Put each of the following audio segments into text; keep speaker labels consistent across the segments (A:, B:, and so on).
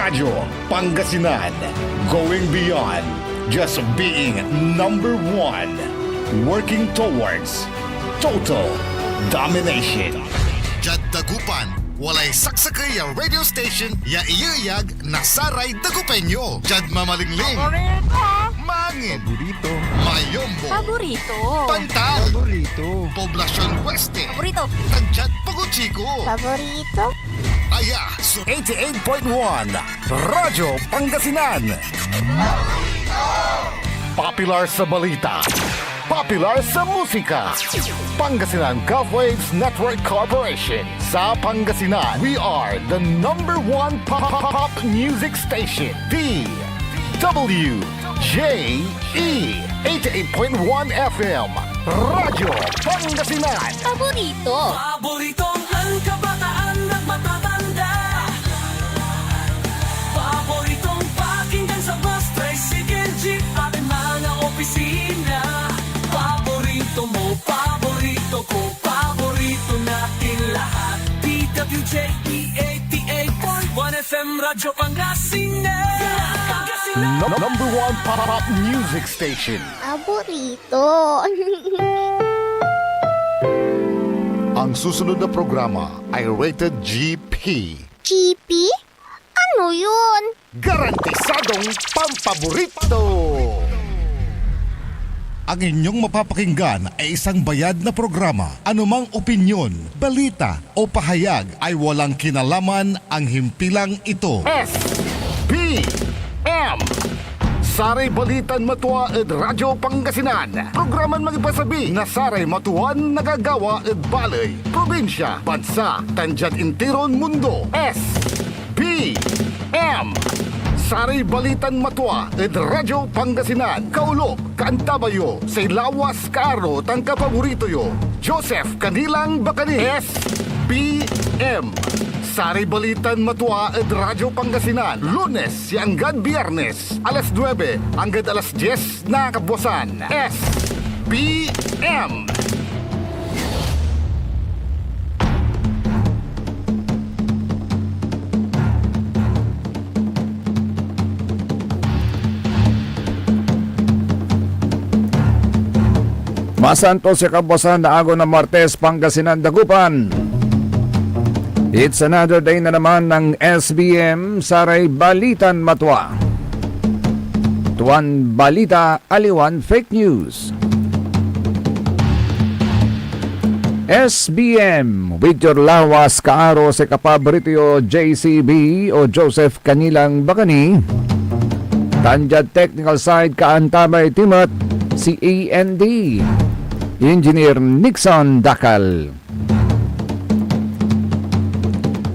A: Radyo Pangasinan, going beyond just being number one, working towards total domination.
B: Jad Dagupan, walay saksakay ang radio station ya iyayag nasaray Dagupenyo. Jad mamalingling, mangin,
C: Paborito.
B: mayombo,
D: Paborito.
B: pantal,
C: Paborito.
B: Poblasyon Oeste,
D: Paborito.
B: Tanjat Paguchiko,
D: Paborito.
B: Aya,
A: 88.1 Radyo Pangasinan. Popular sa balita, popular sa musika. Pangasinan Golfwaves Network Corporation. Sa Pangasinan, we are the number one pop music station. DWJE 88.1 FM Radyo Pangasinan.
D: Paborito.
E: Paboritong ang kabataan at matatanda. Paboritong pakinggan sa bus, tricycle, jeep at mga opisina. Paborito mo, paborito ko, paborito natin lahat. DWJE 88.1 FM Radyo Pangasinan.
A: Number one pop music station.
D: Paborito.
A: Ang susunod na programa ay rated GP.
D: GP? Ano yun?
A: Garantisadong pampaborito! Ang inyong mapapakinggan ay isang bayad na programa. Anumang opinyon, balita o pahayag ay walang kinalaman ang himpilang ito. SPM Saray Balitan Matua ed Radyo Pangasinan. Programan magipasabi na Saray Matuan nagagawa ed Balay, Probinsya, Bansa, Tanjat Intiron Mundo. SPM Saray Balitan Matua ed Radyo Pangasinan. Kaulok, Kaantabayo, say lawas kaaro tang kapaborito yo. Joseph Kanilang Bakani. SPM Saray Balitan Matua ed Radyo Pangasinan. Lunes hanggang Biyernes, alas 9 hanggang alas 10 na kabuwasan. SPM
C: Masanto si kabosan na ago na Martes, Pangasinan, Dagupan. It's another day na naman ng SBM Saray Balitan Matwa. Tuan balita, aliwan fake news. SBM with your lawas kaaro sa kapaborito JCB o Joseph Kanilang Bakani. Tanjad Technical Side Kaantabay Timot si AND Engineer Nixon Dakal.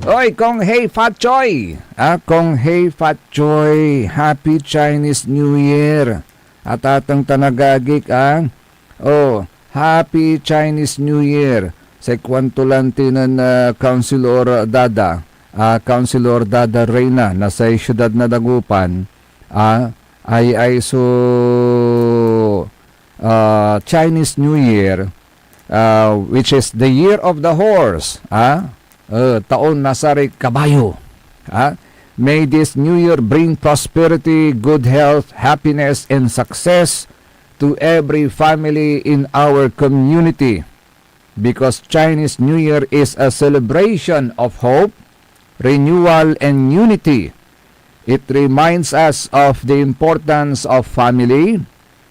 C: Oy, Kong Hei Fat Choy. Kong Hei Fat Choy. Happy Chinese New Year. At atang tanagagik Happy Chinese New Year. Sa kwantulantinan Councilor Dada. Councilor Dada Reyna na sa siyudad na Dagupan. Chinese New Year, which is the year of the horse. Taon na sari kabayo. May this new year bring prosperity, good health, happiness, and success to every family in our community. Because Chinese New Year is a celebration of hope, renewal, and unity. It reminds us of the importance of family,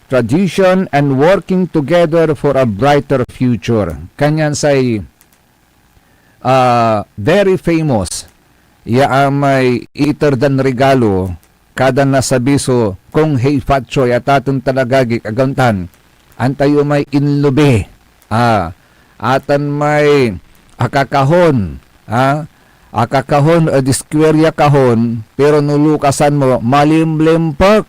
C: tradition, and working together for a brighter future. Kanyan say very famous. May iter dan regalo kada nasabiso kung Hei Fat Choy at atong talagagi kagantan. Antayo may inlube. Atan may akakahon. Akakahon o diskwerya kahon pero nulukasan mo malimlimpak.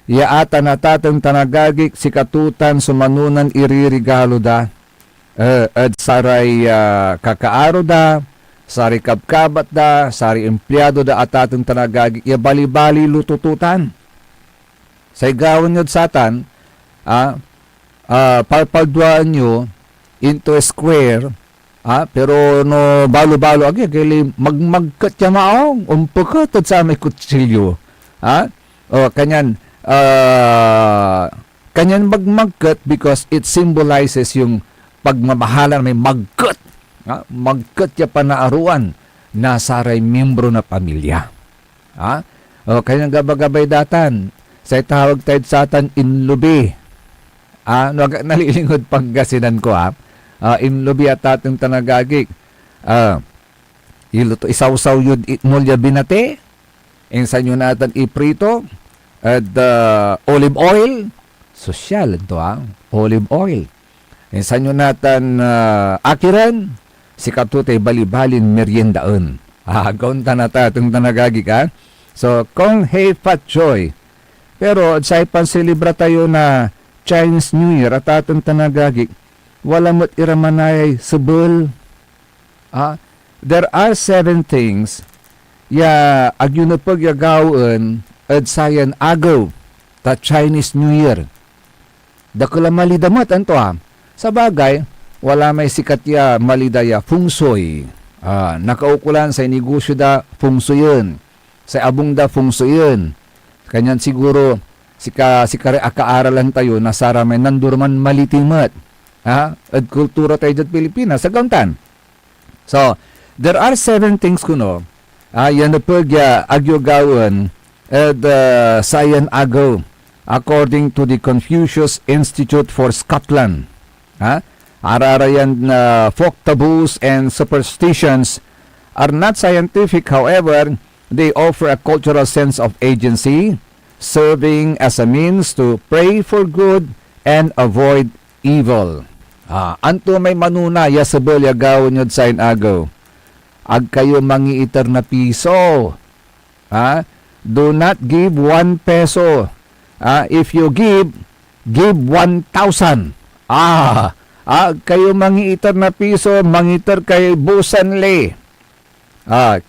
C: Yaatan natatang tanagagik si katutan sumanunan iririgalo da. At saray kakaaro da, sari kabkabat da, sari empleyado da atatang tanagagik, bali-bali lutututan. Sa igawin nyo satan, palpalduan nyo into a square, Pero no balo-balo agi kay magmagkat ya maong umpagkat sa may kutsilyo. Kanyan magmagkat because it symbolizes yung pagmamahalan may magkat. Magkat ya panaaruan na saray membro na pamilya. Kanyan gabagabay datan sa tawag tayo sa atan inlubi. Nalilingod Pangasinan ko inlubi at atong tanagagik. Iluto isawsaw yun itmulya binate. Insan yun natin iprito. At olive oil. Sosyal ito olive oil. Insan yun natin akiran. Si katutay balibalin meriendaan. Gaunta na tatong tanagagik So, kung hey fat joy. Pero sa ipansilibra tayo na Chinese New Year at atong tanagagik, wala mo't iramanay subul. There are 7 things agyunapag yagawan at sayan agaw ta Chinese New Year. Dakula malidamat anto Sa bagay, wala may sikat malidaya feng shui. Nakaukulan sa negosyo da feng shui yun. Sa abong da feng shui yun. Kanyan siguro si kare akaaralan tayo na sara may nandurman malitimat. At kultura tayo dyan Pilipinas sa gauntan. So, there are 7 things kuno. Yan na pagya agyogawan at sayan agaw according to the Confucius Institute for Scotland. Ararayan na folk taboos and superstitions are not scientific, however, they offer a cultural sense of agency, serving as a means to pray for good and avoid evil. Anto may manuna yasabel yagaw nyo sa agaw. Ag kayo mangiiter na piso. Do not give 1 peso. If you give 1,000. Kayo mangiiter na piso, mangiiter kay busan le.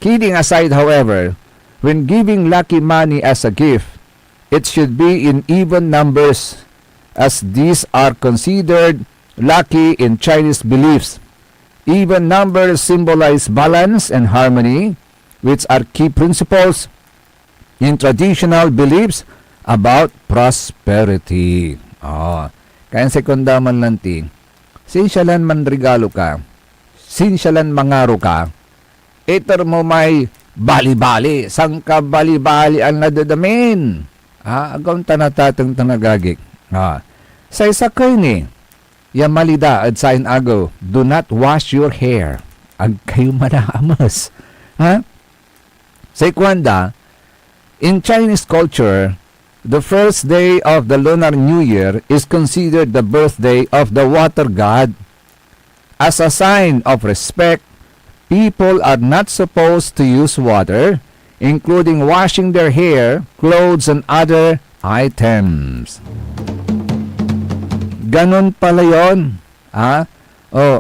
C: Kidding aside, however, when giving lucky money as a gift, it should be in even numbers, as these are considered lucky in Chinese beliefs. Even numbers symbolize balance and harmony, which are key principles in traditional beliefs about prosperity. Kaya sekundaman lanti, sinsyalan man regalo ka, sinsyalan mangaro ka, iter mo may bali-bali, sang ka bali-bali ang nadadamin. Agaw tanatatang tanagagik. Sa isa kayo ni, yamalida at sain agaw, do not wash your hair. Ag kayo manaamas. Sa ikwanda, in Chinese culture, the first day of the Lunar New Year is considered the birthday of the water god. As a sign of respect, people are not supposed to use water, including washing their hair, clothes, and other items. Ganon pala yun.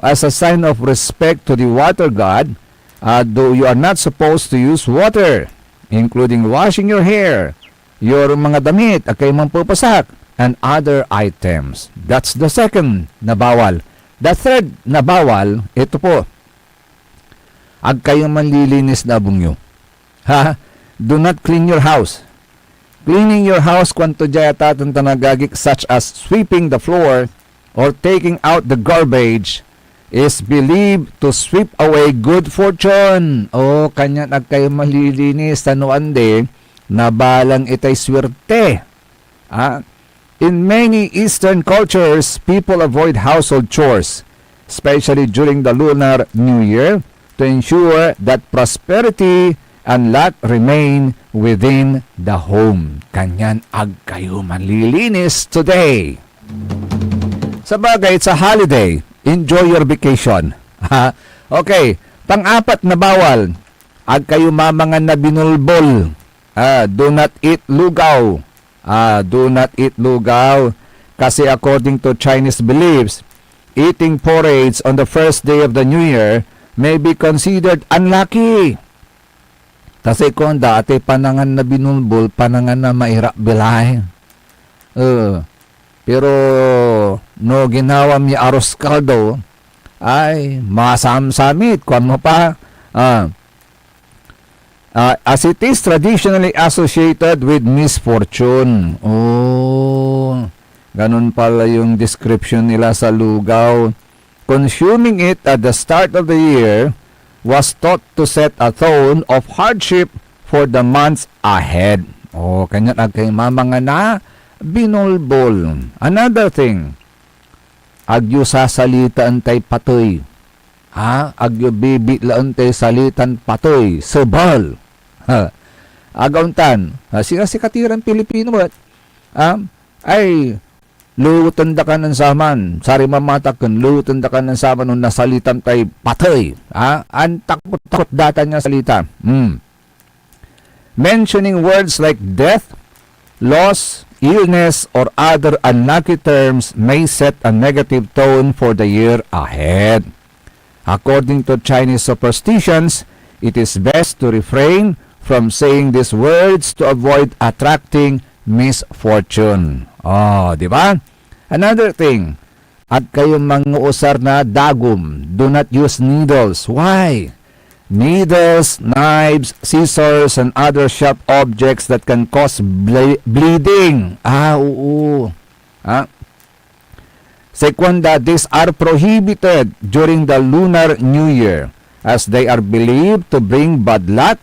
C: As a sign of respect to the water god, though you are not supposed to use water, including washing your hair, your mga damit, kay mampupasak, and other items. That's the second na bawal. The third na bawal, ito po, ag kayong manlilinis na bungyo. Do not clean your house. Cleaning your house kwanto jaya tatang tanagagik such as sweeping the floor or taking out the garbage is believed to sweep away good fortune. Kanya ag kayong manlilinis tanuande na balang itay swerte. In many Eastern cultures, people avoid household chores, especially during the Lunar New Year, to ensure that prosperity and luck remain within the home. Kanyan ag kayo manlilinis today. Sabagay, it's a holiday. Enjoy your vacation. Okay, pang-apat na bawal. Ag kayo mamangan na binulbol. Do not eat lugaw. Do not eat lugaw. Kasi according to Chinese beliefs, eating porridge on the first day of the New Year may be considered unlucky. Kasi kung dati panangan na binulbol, panangan na mahirap bilay. Pero no ginawa mi aros kaldo, ay masamsamit, kung mo pa, as it is traditionally associated with misfortune. Oh, ganun pala yung description nila sa lugaw. Consuming it at the start of the year was thought to set a tone of hardship for the months ahead. Oh, kanya kay mamanga na binulbol. Another thing, agyo sasalitaan tay patoy. Agyo bibitlaan tay salitan patoy. Sebal. Agauntan. Sila si katiran Pilipino ba? Ay, lutan da ka ng saman. Sari mamatakan, lutan da ka ng saman nung nasalitan tay patoy. Ang takot-takot data niya salita. Mentioning words like death, loss, illness, or other unlucky terms may set a negative tone for the year ahead. According to Chinese superstitions, it is best to refrain from saying these words to avoid attracting misfortune. Oh, di ba? Another thing, at kayong manguusar na dagom, do not use needles. Why? Needles, knives, scissors, and other sharp objects that can cause bleeding. Oo. Seconda, these are prohibited during the Lunar New Year as they are believed to bring bad luck.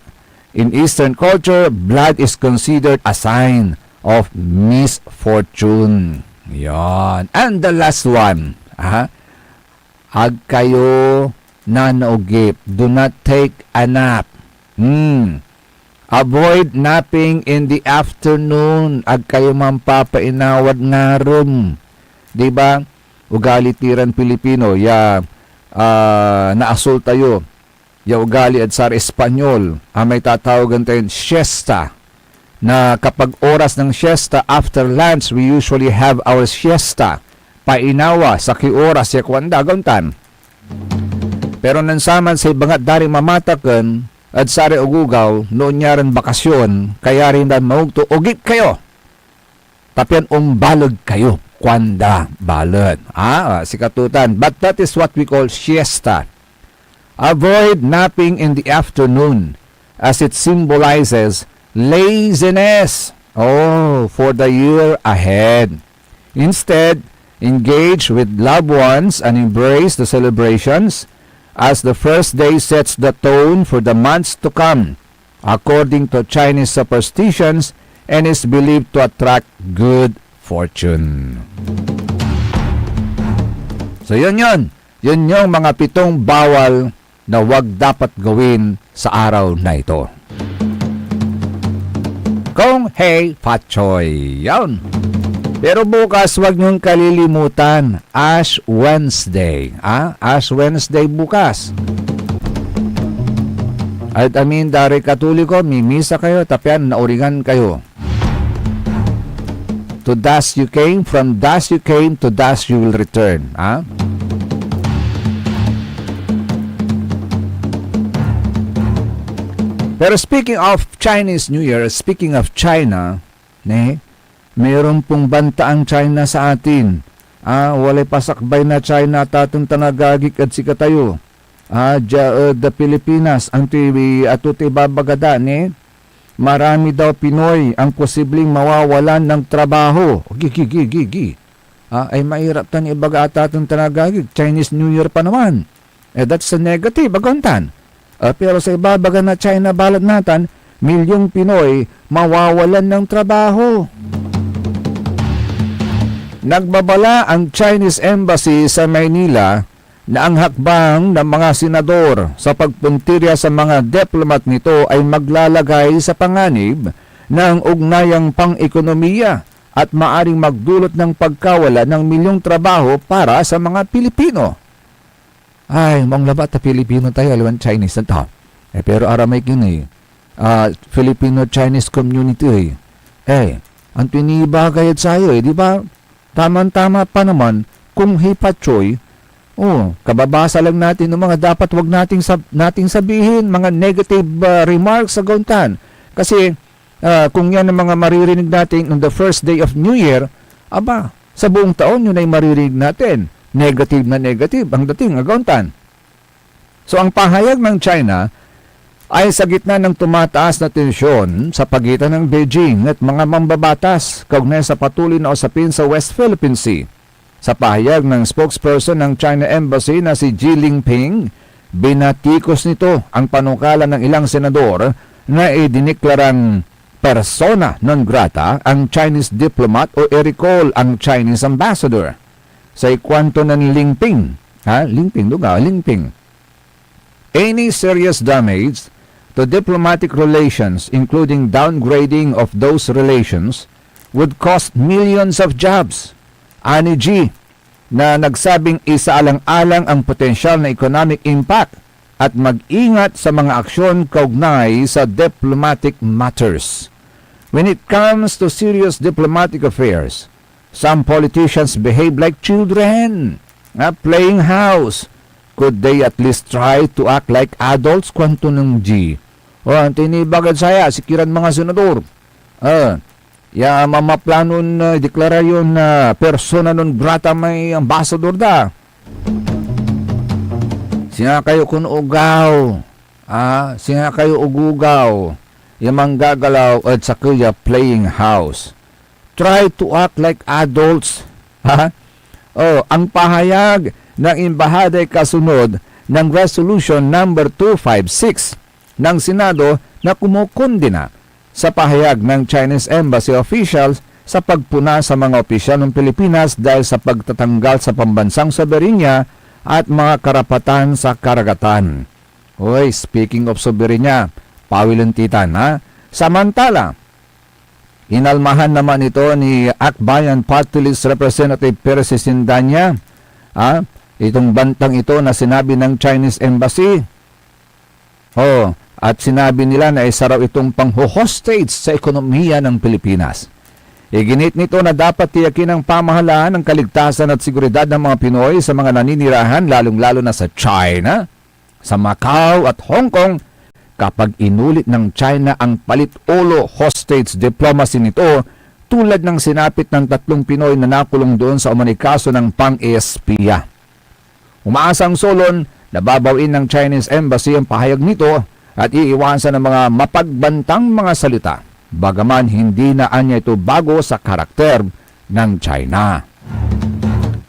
C: In Eastern culture, blood is considered a sign of misfortune. Yan. And the last one, ag kayo nanaugip. Do not take a nap. Avoid napping in the afternoon. Ag kayo mampapainawad nga ron. Diba? Ugali tiran Pilipino. Naasul tayo. Ya ugali at sar Espanyol. May tatawagan tayo siesta. Na kapag oras ng siesta, after lunch, we usually have our siesta. Painawa sa oras ya kwanda gauntan. Pero nansaman sa ibangat dari mamatakan at sari ugugaw noon niya rin bakasyon kaya rin dan maugto ugit kayo. Tapian balog kayo. Kwanda balod. Si katutan. But that is what we call siesta. Avoid napping in the afternoon as it symbolizes laziness. For the year ahead. Instead, engage with loved ones and embrace the celebrations as the first day sets the tone for the months to come, according to Chinese superstitions, and is believed to attract good fortune. So yun. Yun yung mga 7 bawal na wag dapat gawin sa araw na ito. Kung hey Pachoy. Yan. Pero bukas, wag niyong kalilimutan, Ash Wednesday. Ash Wednesday bukas. At dari Katoliko, mimisa kayo, tapian, nauringan kayo. To dust you came, from dust you came, to dust you will return. Pero speaking of Chinese New Year, speaking of China, mayroon pong banta ang China sa atin. Walay pasakbay na China tatong tanagagik at sikatayo. The Pilipinas, ang atuti babagada marami daw Pinoy ang posibleng mawawalan ng trabaho. Gigi. Ay mahirap tan ibaga tatong tanagagik. Chinese New Year pa naman. That's a negative, agontan. Pero sa ibabaga na China balad natin, milyong Pinoy mawawalan ng trabaho. Nagbabala ang Chinese Embassy sa Maynila na ang hakbang ng mga senador sa pagpuntirya sa mga diplomat nito ay maglalagay sa panganib ng ugnayang pang-ekonomiya at maaring magdulot ng pagkawala ng milyong trabaho para sa mga Pilipino. Ay, manglabat na Pilipino tayo, alawan Chinese na to. Pero aramay kini, Filipino-Chinese community ang tinibagay at sayo di ba? Tama-tama pa naman kung hipachoy, kababasa lang natin ng mga dapat wag nating sabihin, mga negative remarks sa gauntan. Kasi kung yan ang mga maririnig natin on the first day of New Year, sa buong taon yun ay maririnig natin. negative na negative ang dating agontan. So ang pahayag ng China ay sa gitna ng tumataas na tensyon sa pagitan ng Beijing at mga mambabatas kaugnay sa patuloy na usapin sa West Philippine Sea. Sa pahayag ng spokesperson ng China Embassy na si Ji Lingping, binatikos nito ang panukala ng ilang senador na idineklarang persona non grata ang Chinese diplomat o i-recall ang Chinese ambassador. Sa ikwanto ng Lingping, Lingping. Any serious damage to diplomatic relations, including downgrading of those relations, would cost millions of jobs. Ani G, na nagsabing isaalang-alang ang potensyal na economic impact at mag-ingat sa mga aksyon kaugnay sa diplomatic matters. When it comes to serious diplomatic affairs, some politicians behave like children, playing house. Could they at least try to act like adults? Kwanto ng G. Tinibagad saya, sikiran mga senador. Mamaplanon deklara yun na persona non grata may ambassador da. Siya kayo kun ugaw. Siya kayo ugugaw. Yung gagalaw at sa kuya playing house. Try to act like adults. Ang pahayag ng embahada ay kasunod ng Resolution number 256 ng Senado na kumukundina sa pahayag ng Chinese Embassy officials sa pagpuna sa mga opisyal ng Pilipinas dahil sa pagtatanggal sa pambansang soberenya at mga karapatan sa karagatan. Speaking of soberenya, pawilantitan Samantala, inalmahan naman ito ni Akbayan Party List Representative Perez Sindanya, itong bantang ito na sinabi ng Chinese Embassy. At sinabi nila na isa raw itong pang-hostage sa ekonomiya ng Pilipinas. Iginit nito na dapat tiyakin ng pamahalaan ang kaligtasan at seguridad ng mga Pinoy sa mga naninirahan lalong-lalo na sa China, sa Macau at Hong Kong kapag inulit ng China ang palit-ulo hostage diplomacy nito tulad ng sinapit ng 3 Pinoy na nakulong doon sa umanay kaso ng pang-espiya. Umaasang solon na babawin ng Chinese Embassy ang pahayag nito at iiwasan ng mga mapagbantang mga salita, bagaman hindi na anya ito bago sa karakter ng China.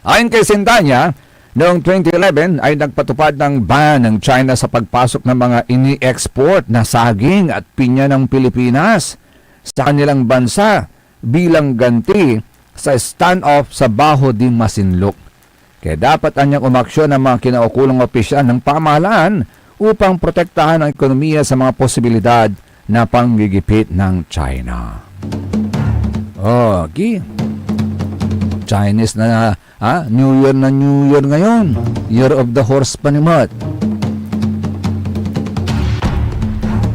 C: Ayon kay Sindanya, noong 2011 ay nagpatupad ng ban ng China sa pagpasok ng mga ini-export na saging at pinya ng Pilipinas sa kanilang bansa bilang ganti sa standoff sa Baho di Masinloc. Kaya dapat anyang umaksyon ng mga kinaukulang opisyal ng pamahalaan upang protektahan ang ekonomiya sa mga posibilidad na panggigipit ng China. Chinese na New Year ngayon. Year of the Horse Panimat.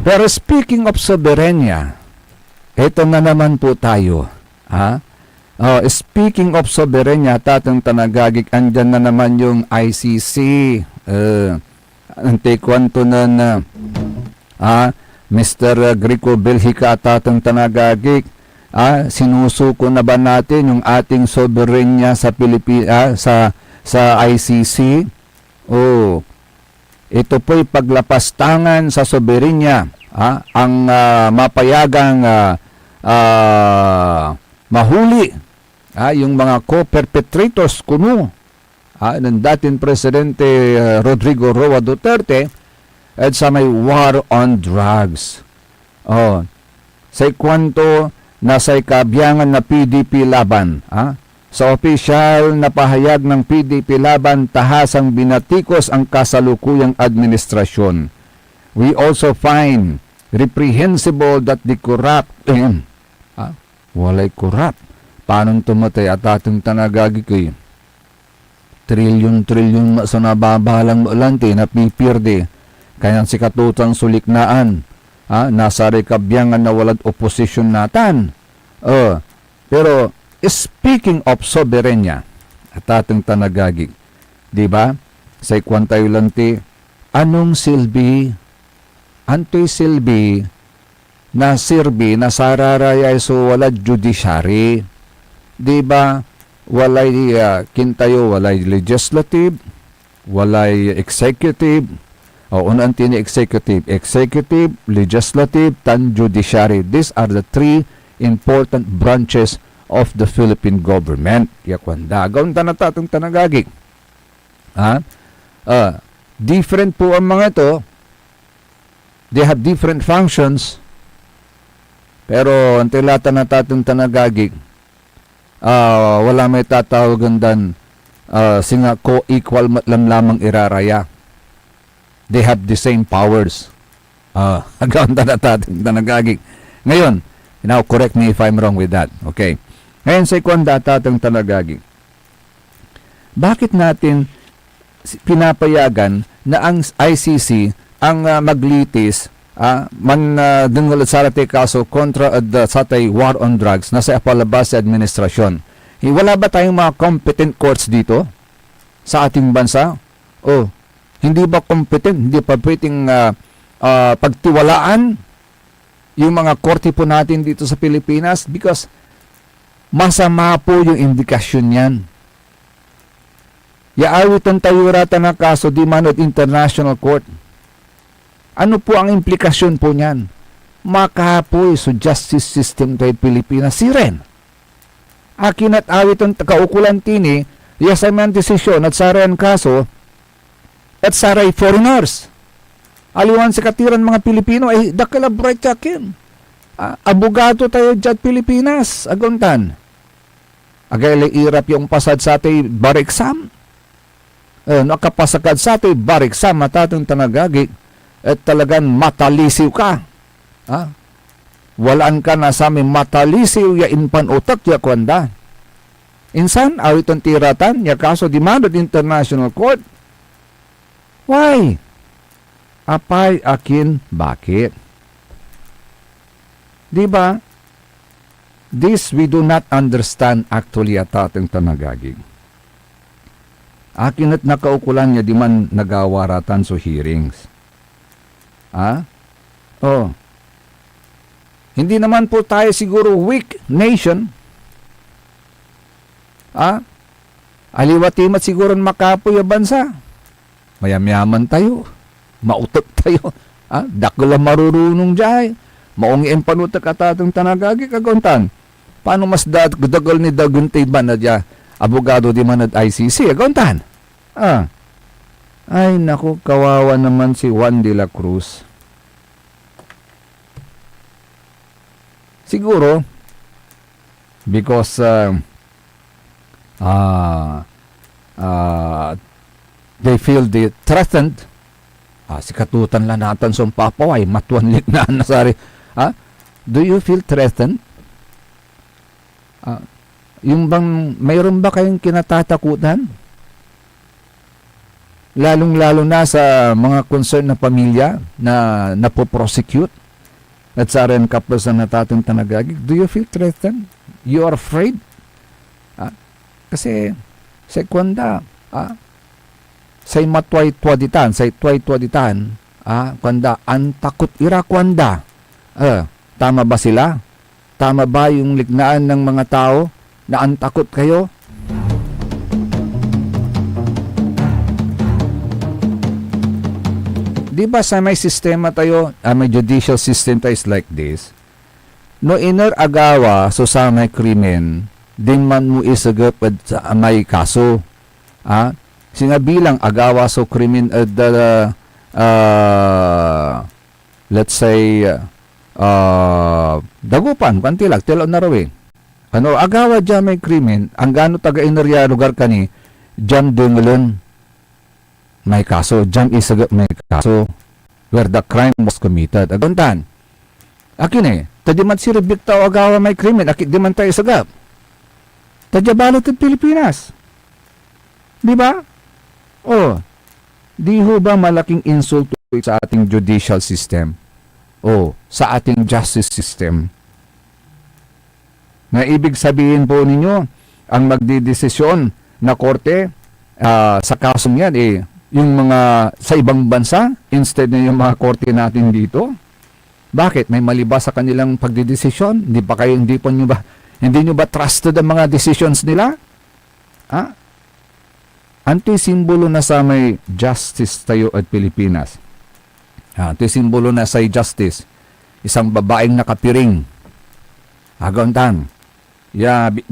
C: Pero speaking of soberenya, ito na naman po tayo. Speaking of soberenya, tatang tanagagik, andyan na naman yung ICC. Antikwanto na Mr. Greco Belhica, tatang tanagagik, sinusuko na ba natin yung ating soberenya sa sa ICC? Ito po'y paglapastangan sa soberenya, ang mapayagang mahuli yung mga co-perpetrators kuno ng dating Presidente Rodrigo Roa Duterte at sa may war on drugs. Sa ikwanto na sa ikabiyangan na PDP laban, sa opisyal na pahayag ng PDP laban, tahasang binatikos ang kasalukuyang administrasyon. We also find reprehensible that the corrupt walay corrupt. Paano tumatay at ating tanagagi ko trilyon sa nababalang malante na pipirde. Kaya si katutang suliknaan. Nasa rekabyangan na walad oposisyon natan. Pero speaking of soberenya at ating tanagagi, di ba? Sa ikwantayo lanti, anong silbi? Anto'y silbi na sirbi na sararaya so wala judiciary. Di ba? walay kintayo, walay legislative, walay executive, o unang tini executive, legislative, tan judiciary. These are the three important branches of the Philippine government. Yakwanda, gaon tanatang tanagagig. Different po ang mga ito. They have different functions. Pero ang tilata na tatong tanagagig, wala may tatawagan dan singa co-equal lang lamang iraraya. They have the same powers. Hanggang tatong tanagagig. Ngayon, now correct me if I'm wrong with that. Okay. Ngayon sa ikwanda tatong tanagagig. Bakit natin pinapayagan na ang ICC ang maglitis dengol sarate kaso kontra satay war on drugs na sa palabas sa administrasyon? Wala ba tayong mga competent courts dito sa ating bansa? Hindi ba competent? Hindi pa pwedeng pagtiwalaan yung mga korte po natin dito sa Pilipinas? Because masama po yung indikasyon yan. Yaawitan tayo rata na kaso di manod International Court. Ano po ang implikasyon po niyan? Makapoy so justice system tayo Pilipinas siren. Akin at awitan kaukulan tini, yasaman desisyon at saran kaso at saray foreigners. Aliwan sa katiran mga Pilipino ay dakalabray takin. Abogado tayo dyan Pilipinas. Aguntan. Agay irap yung pasad sa ating bar exam. Nakapasagad sa ating bar exam matatong tanagagig. At talagang matalisiw ka. Walaan ka na sa amin matalisiw ya inpan utak ya kwanda. Insan, awiton tiratan, ya kaso demanded International Court. Why? Apay akin, bakit? Diba? This we do not understand actually at ating tanagagig. Akin at nakaukulan niya di man nagawaratan so hearings. Hindi naman po tayo siguro weak nation. Aliwatimat siguro makapoy ang bansa. Mayamyaman tayo. Mautak tayo. Dakla marurunong jay. Maungi ang panutak at atong tanagagi kaguntan. Paano mas dagal ni daguntay ba na dya abogado di man at ICC kaguntan? Ay, naku, kawawa naman si Juan de la Cruz. Siguro, because they feel threatened. Si katutan lang natin sa papaway, matuanlik na nasari. Do you feel threatened? Yung bang, mayroon ba kayong kinatatakutan? Lalong-lalo na sa mga concern na pamilya na napoprosecute at sa rin kapos na natatong tanagagig. Do you feel threatened? You are afraid? Kasi sa kwanda, say matway-twaditan, say tway-twaditan, kwanda, ang takot ira kwanda. Tama ba sila? Tama ba yung lignaan ng mga tao na ang takot kayo? Di ba sa may sistema tayo, may judicial system tayo is like this? No inner agawa so sa may krimen, din man mo isagap at may kaso. Sinabilang agawa so krimen at let's say dagupan, kantilag, tilo na rawin. Agawa dyan may krimen, ang gano taga-inerya lugar ka ni, dyan dungulan. May kaso, jam isagap may kaso where the crime was committed. Aguntan. Akin tadiman si Rebik tao agawa may krimen, akit di man tayo isagap. Tadyabalot ng Pilipinas. Di ba? Di ho ba malaking insult sa ating judicial system? Sa ating justice system? Na ibig sabihin po ninyo, ang magdidesisyon na korte sa kasong yan, yung mga sa ibang bansa instead na yung mga korte natin dito. Bakit? May mali ba sa kanilang pagdidesisyon? Hindi nyo ba trusted ang mga decisions nila? Antisimbolo na sa may justice tayo at Pilipinas. Antisimbolo na sa justice. Isang babaeng nakapiring. Agontan.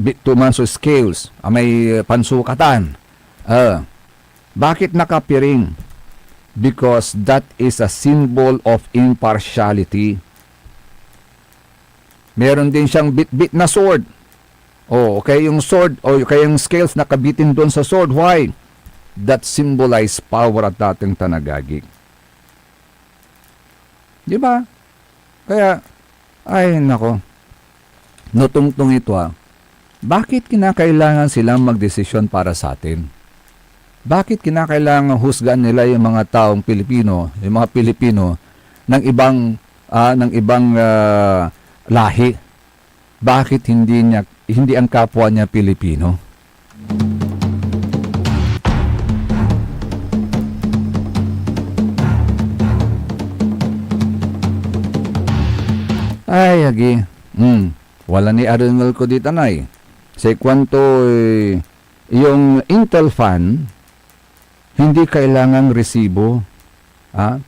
C: Bituman sa scales. May pansukatan. Bakit nakapiring? Because that is a symbol of impartiality. Meron din siyang bit-bit na sword. Okay, yung sword o kaya yung scales nakabitin doon sa sword. Why? That symbolize power at dating tanagagig. Di ba? Kaya, ay nako, nutungtong ito Bakit kinakailangan silang magdesisyon para sa atin? Bakit kinakailangan husgaan nila yung mga taong Pilipino, yung mga Pilipino ng ibang lahi? Bakit hindi ang kapwa niya Pilipino? Ay, agi. Wala ni Arenal ko dito na Sa kwanto, yung Intel Fan, hindi kailangang resibo.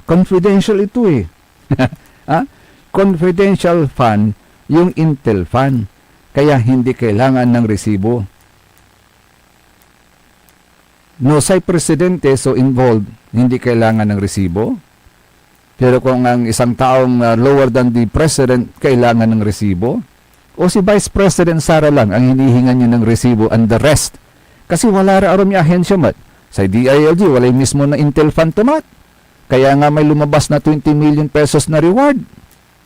C: Confidential ito Confidential Fan, yung Intel Fan. Kaya hindi kailangan ng resibo. No, sa presidente so involved, hindi kailangan ng resibo. Pero kung ang isang taong lower than the president, kailangan ng resibo. O si Vice President Sara lang ang hinihingan niya ng resibo and the rest. Kasi wala aram yung ahensya mat. Sa DILG, wala mismo na Intel Fund tumat. Kaya nga may lumabas na 20 million pesos na reward.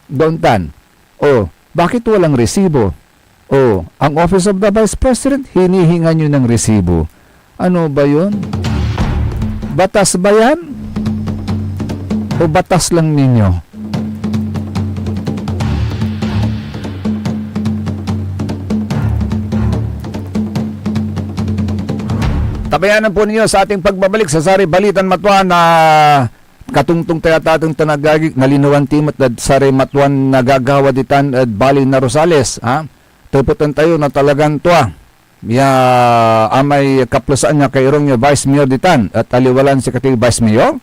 C: Dontan. Bakit walang resibo? Ang Office of the Vice President, hinihingan niyo ng resibo. Ano ba yun? Batas ba yan? O batas lang ninyo? Tabayanan po ninyo sa ating pagbabalik sa Sari Balitan Matuan na katungtong tayatatong tanagagig nalinuan timot at Sari Matuan nagagawa ditan at Bali na Rosales. Tuputan tayo na talagang tuwa. Amay kaplasaan niya kay Rong Vice Mayor ditan at aliwalan si kating Vice Mayor.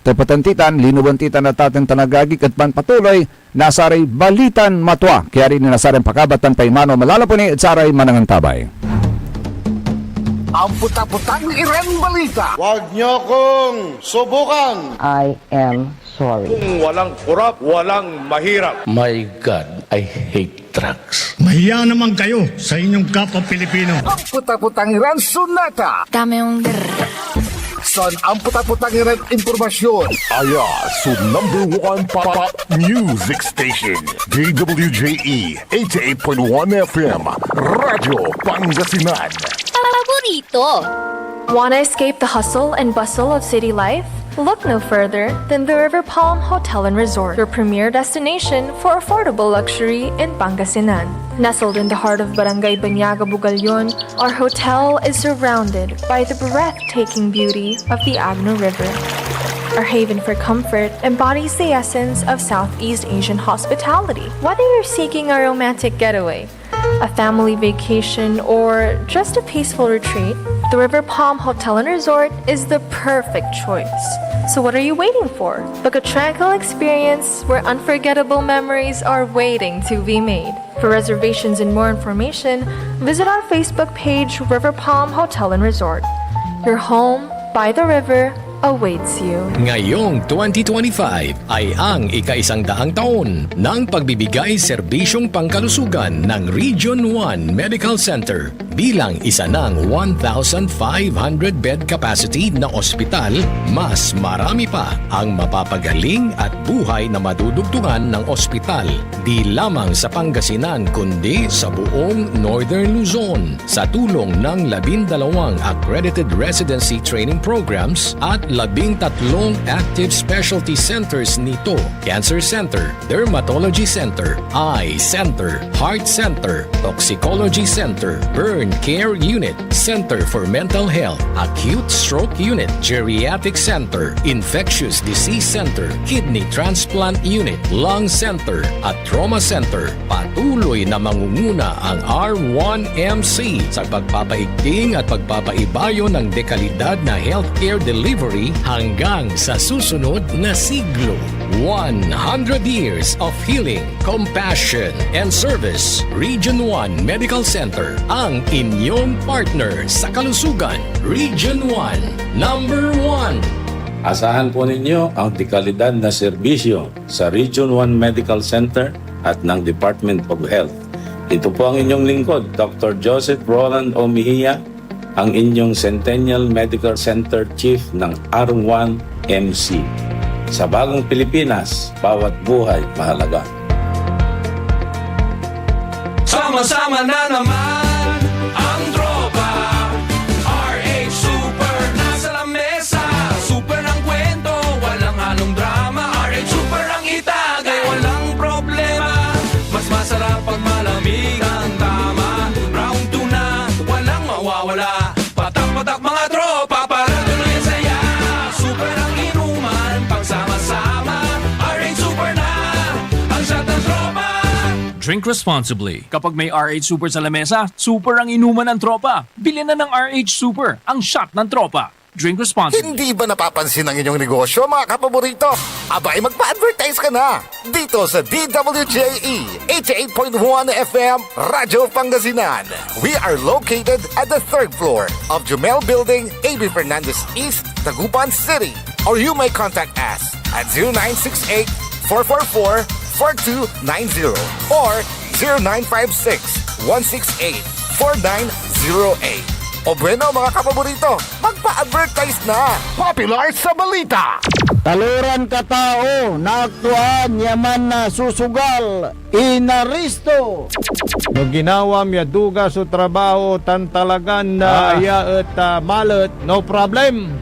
C: Tapatantitan, linubantitan na tatang tanagagig at panpatuloy na Saray Balitan Matwa. Kaya rin na Saray Pakabatan Paimano Malalapuni at Saray Manangang Tabay.
A: Ang puta-putang Iren Balita.
F: Huwag niyo kong subukan.
G: I am sorry.
H: Kung walang kurap, walang mahirap.
I: My God, I hate drugs.
J: Mahiya naman kayo sa inyong kapwa Pilipino.
A: Ang puta-putang Iren Sunata.
E: Dame yung
A: Son, ang puta-putang Iren Impormasyon. So number 1 pop music station. DWJE 88.1 FM. Radyo Pangasinan.
D: Paborito.
K: Want to escape the hustle and bustle of city life? Look no further than the River Palm Hotel and Resort, your premier destination for affordable luxury in Pangasinan. Nestled in the heart of Barangay Banyaga, Bugalyon, our hotel is surrounded by the breathtaking beauty of the Agno River. Our haven for comfort embodies the essence of Southeast Asian hospitality. Whether you're seeking a romantic getaway, a family vacation, or just a peaceful retreat, the River Palm Hotel and Resort is the perfect choice. So what are you waiting for? Book a tranquil experience where unforgettable memories are waiting to be made. For reservations and more information, visit our Facebook page, River Palm Hotel and Resort. Your home by the river awaits you.
I: Ngayong 2025 ay ang ika-100 taon ng pagbibigay serbisyong pangkalusugan ng Region 1 Medical Center. Bilang isa ng 1,500 bed capacity na ospital, mas marami pa ang mapapagaling at buhay na madudugtungan ng ospital. Di lamang sa Pangasinan kundi sa buong Northern Luzon sa tulong ng 12 accredited residency training programs at 13 active specialty centers nito: Cancer Center, Dermatology Center, Eye Center, Heart Center, Toxicology Center, Burn Care Unit, Center for Mental Health, Acute Stroke Unit, Geriatric Center, Infectious Disease Center, Kidney Transplant Unit, Lung Center, at Trauma Center. Patuloy na mangunguna ang R1MC sa pagpapaigting at pagpapaibayo ng dekalidad na healthcare delivery hanggang sa susunod na siglo. 100 years of healing, compassion, and service. Region 1 Medical Center, ang inyong partner sa kalusugan. Region 1, number 1.
L: Asahan po ninyo ang dekalidad na serbisyo sa Region 1 Medical Center at ng Department of Health. Ito po ang inyong lingkod, Dr. Joseph Roland O. Mejia, ang inyong Centennial Medical Center Chief ng R1MC. Sa bagong Pilipinas, bawat buhay mahalaga.
E: Sama-sama na naman ang tropa. RH Super nasa lamesa. Super ang kwento, walang halong drama. RH Super ang itagay, walang problema. Mas masarap pag malamig ang tama. Round 2 na, walang mawawala. Patak-patak mga tropa para tuloy ang saya. Super ang inuman, pagsama-sama. RH Super na, ang shot ng tropa.
M: Drink responsibly. Kapag may RH Super sa lamesa, super ang inuman ng tropa. Bilhin na ng RH Super, ang shot ng tropa. Drink responsibly.
A: Hindi ba napapansin ang inyong negosyo, mga kapaborito? Abay, magpa-advertise ka na dito sa DWJE 88.1 FM Radyo Pangasinan. We are located at the 3rd floor of Jumel Building, A.B. Fernandez East, Tagupan City. Or you may contact us at 0968-444-4290 or 0956-168-4908. O bueno, mga kapaborito, magpa-advertise na! Popular sa balita!
F: Taluran ka tao, naaktuan yaman na susugal, inaristo. No ginawa miya duga sa trabaho, tan talagan na aya at malat, no problem.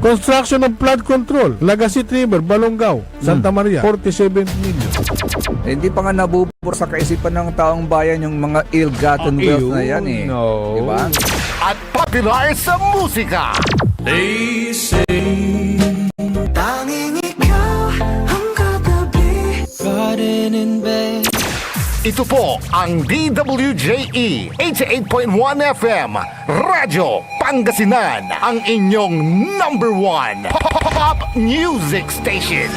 F: Construction of flood control, Lagasit River, Balongaw, Santa Maria, 47 million.
C: Hindi pa nga nabubur sa kaisipan ng taong bayan yung mga ill-gotten wealth na yan eh.
F: No.
C: Diba?
A: At popular sa musika!
E: They say tanging ikaw ang katabi. Garden in bed.
A: Ito po ang DWJE 88.1 FM Radyo Pangasinan, ang inyong number 1 pop music station.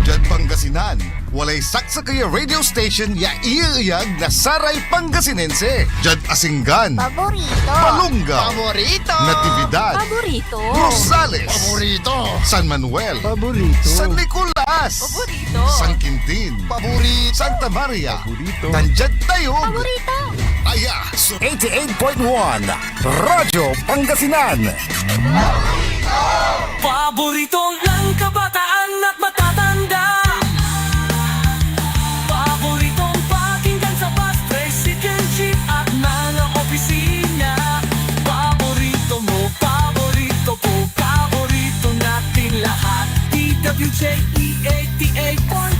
A: Diyan Pangasinan, walay saksakaya radio station ya iiyag na saray Pangasinense. Diyan Asinggan,
D: Paborito.
A: Balunga,
B: Paborito!
A: Natividad,
D: Paborito.
A: Rosales,
B: Paborito!
A: San Manuel,
F: Paborito.
A: San Nicolas,
D: Paborito.
A: San Quintin,
B: Paborito!
A: Santa Maria,
F: Paborito.
A: Tanjad Tayog,
D: Paborito.
A: Aya, 88.1 Radyo Pangasinan.
E: Paborito ng kabataan at matatanda. Paboritong pakinggan sa bus, president, chief at mga opisina. Paborito mo, paborito ko, paborito natin lahat. DWJE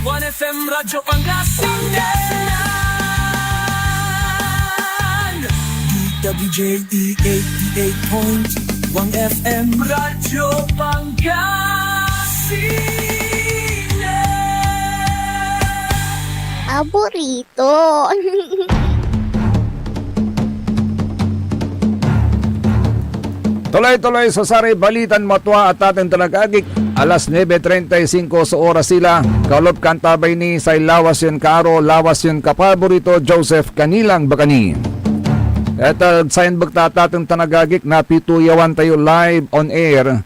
E: 88.1 FM Radyo Pangasinan. DWJE 88.1 FM Radyo Pangasinan.
D: Paborito.
C: Tuloy-tuloy sa Saray Balitan Matwa at ating talagagik. Alas 9.35 sa oras sila. Kaulop kantabay ni sa Lawas yun Karo, Lawas yun Kapaborito, Joseph Kanilang Bakani. At sign bagtatatang tanagagik na pituyawan tayo live on air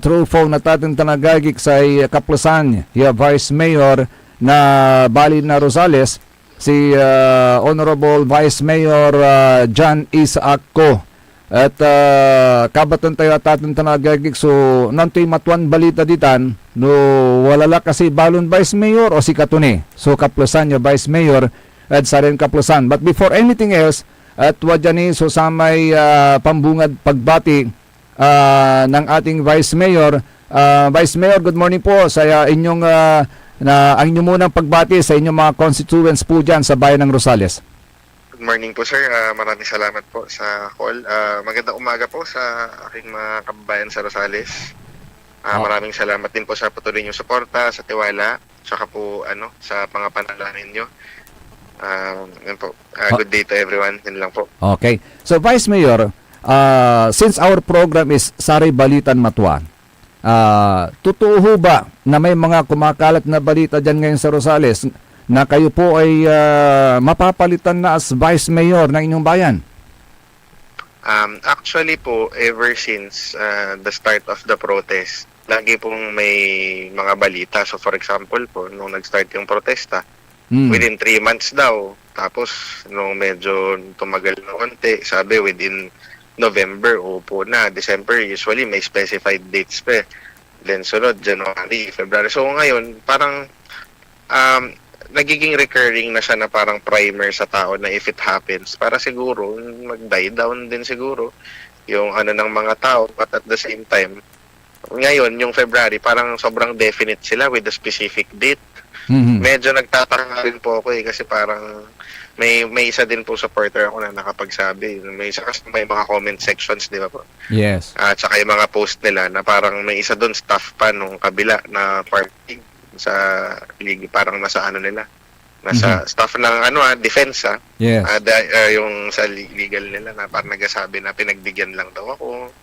C: through phone na tatang tanagagik sa Kaplasan, ya Vice Mayor na Bali na Rosales, si Honorable Vice Mayor John Isaac Ko. At kabatan tayo at ating tanagagik so nantoy matuan balita ditan no walala kasi balon Vice Mayor o si Katune. So Kaplasan ya Vice Mayor at sa rin Kaplasan. But before anything else, at wadyan so sa may pambungad pagbati ng ating Vice Mayor. Vice Mayor, good morning po sa inyong ang inyong munang pagbati sa inyong mga constituents po dyan sa bayan ng Rosales.
N: Good morning po sir, maraming salamat po sa call. Magandang umaga po sa aking mga kababayan sa Rosales. Maraming salamat din po sa patuloy niyong suporta, sa tiwala, saka po sa mga panalangin niyo. Yun po. Good day to everyone. Yun lang po.
C: Okay. So Vice Mayor, since our program is Saray Balitan Matuan, totoo ho ba na may mga kumakalat na balita dyan ngayon sa Rosales na kayo po ay mapapalitan na as Vice Mayor ng inyong bayan?
N: Actually po, ever since the start of the protest, lagi pong may mga balita. So for example po, nung nag-start yung protesta, within 3 months daw. Tapos nung medyo tumagal na konti, sabi within November, upo na. December, usually may specified dates pa. Then sunod, January, February. So ngayon, parang nagiging recurring na siya na parang primer sa tao na if it happens, para siguro mag-die down din siguro yung ng mga tao. But at the same time, ngayon, yung February, parang sobrang definite sila with a specific date. Medyo nagtataka rin po ako kasi parang may isa din po supporter ako na nakapagsabi. May isa kasi may mga comment sections, di ba po?
C: Yes.
N: At saka yung mga post nila na parang may isa doon staff pa nung kabila na party sa league, parang nasa nila. Nasa staff ng defense
C: Yes.
N: Yung sa legal nila na parang nagsasabi na pinagbigyan lang daw ako.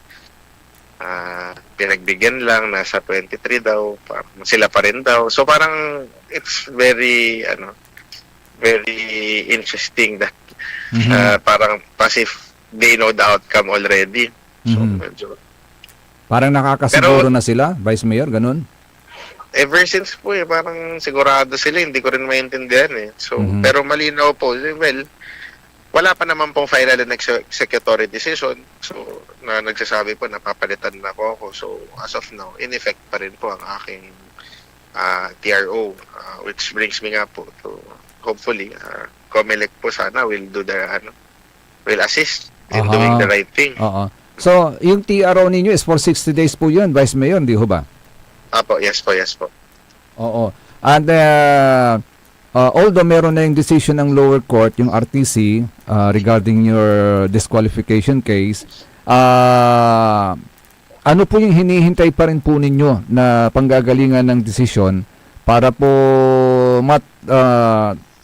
N: Pinagbigyan lang, nasa 23 daw, sila pa rin daw. So parang it's very interesting that parang passive they know the outcome already. So medyo
C: parang nakakasiguro na sila, Vice Mayor, ganun?
N: Ever since po parang sigurado sila, hindi ko rin maintindihan So pero malinaw po, well, wala pa naman pong final and executory decision. So, na nagsasabi po na papalitan na po ako. So, as of now, in effect pa rin po ang aking TRO. Which brings me nga po to, hopefully, COMELEC po sana will do will assist in doing the right thing.
C: So, yung TRO ninyo is for 60 days po yun, Vice Mayor, hindi ho ba?
N: Yes po.
C: Oo. And although meron na yung decision ng lower court, yung RTC, regarding your disqualification case, ano po yung hinihintay pa rin po ninyo na panggagalingan ng desisyon para po